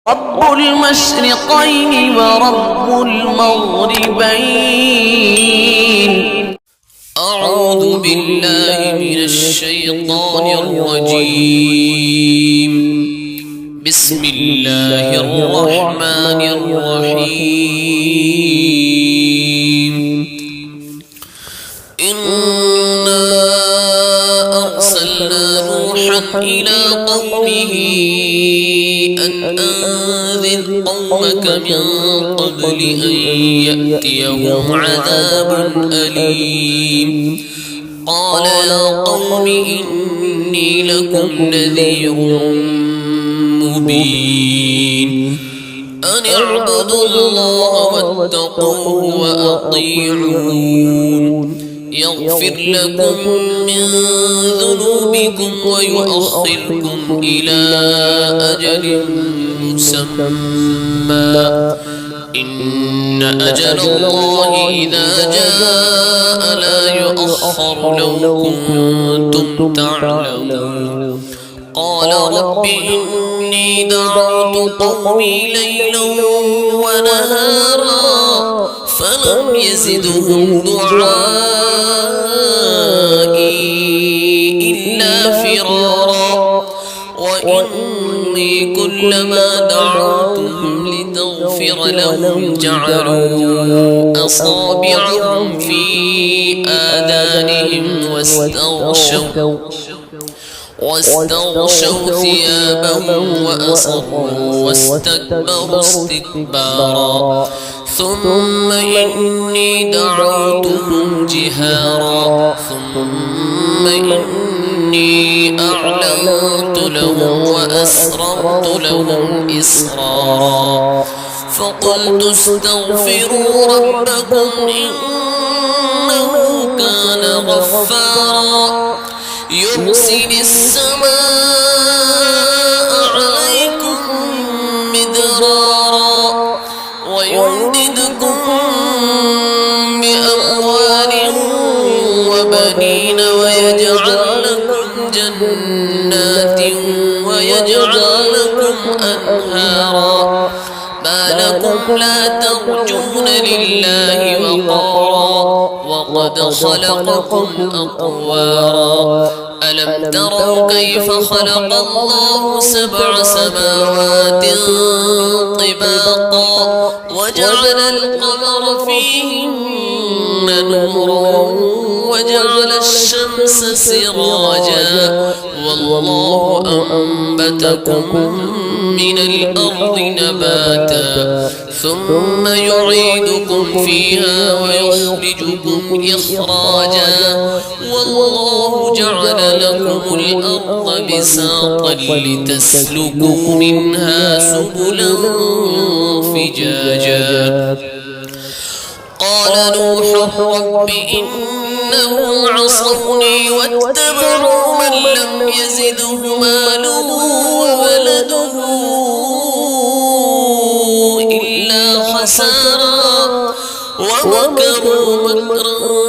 رب المشرقين ورب المغربين. أعوذ بالله من الشيطان الرجيم. بسم الله الرحمن الرحيم. إنا أرسلنا نوحا إلى قومه أن أنذر قومك من قبل أن يأتيهم عذاب أليم. قال يا قوم إني لكم نذير مبين. أن اعبدوا الله واتقوه وأطيعون يغفر لكم من ذنوبكم ويؤخركم إلى أجل مسمى. إن أجل الله إذا جاء لا يؤخر لو كنتم تعلمون. قال رب إني دعوت قومي ليلا ونهارا فلم يزدهم دعائي إلا فرارا. وإني كلما دعوتهم لتغفر لهم جعلوا أصابعهم في آذانهم واستغشوا ثيابهم وأصروا واستكبروا استكبارا. ثم إني دعوتهم جهارا ثم إني أعلنت لهم وأسررت لهم إسرارا. فقلت استغفروا ربكم إنه كان غفارا يرسل السماء عليكم مدرارا ويمددكم بأموال وبنين ويجعل لكم جنات ويجعل لكم أنهارا. ما لكم لا ترجون لله وقارا وقد خلقكم أطوارا. ألم تروا كيف خلق الله 7 سماوات طباقا وجعل القمر فيهن نورا وجعل الشمس سراجا والله أنبتكم من الأرض نباتا ثم يعيدكم فيها ويخرجكم إخراجا والله جعل لكم الأرض بساطا لتسلكوا منها سبلا فجاجا. قال نوح رب إنهم عصوني واتبعوا من لم يزده ماله وولده إلا خسارا ومكروا مكرا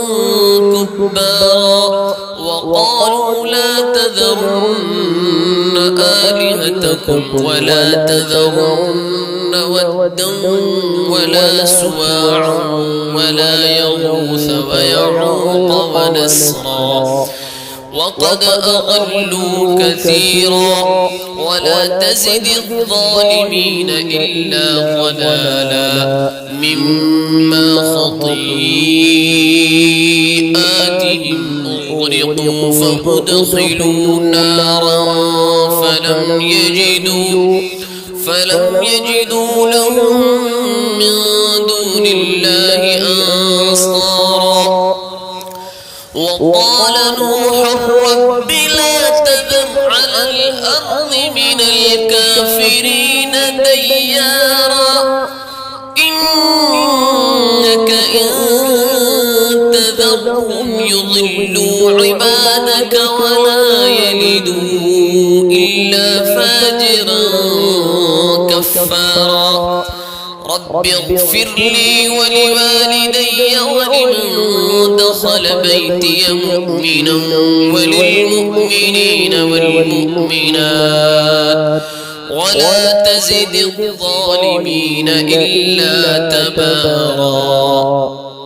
كبارا. وقالوا لا تذرن آلهتكم ولا تذرن ودا ولا سواعا ولا يغوث ويعوق ونسرا وقد أضلوا كثيرا ولا تزد الظالمين إلا ضلالا مما خطيئاتهم أغرقوا فأدخلوا نارا فلم يجدوا لهم من دون الله أنصارا. وقال نوح رب لا تذر على الأرض من الكافرين ديارا إنك إن تذرهم يضلوا عبادك ولا يلدوا إلا فاجرا كفارا. رب اغفر لي ولوالدي ولمن دخل بيتي مؤمنا وللمؤمنين والمؤمنات ولا تزد الظالمين إلا تبارا.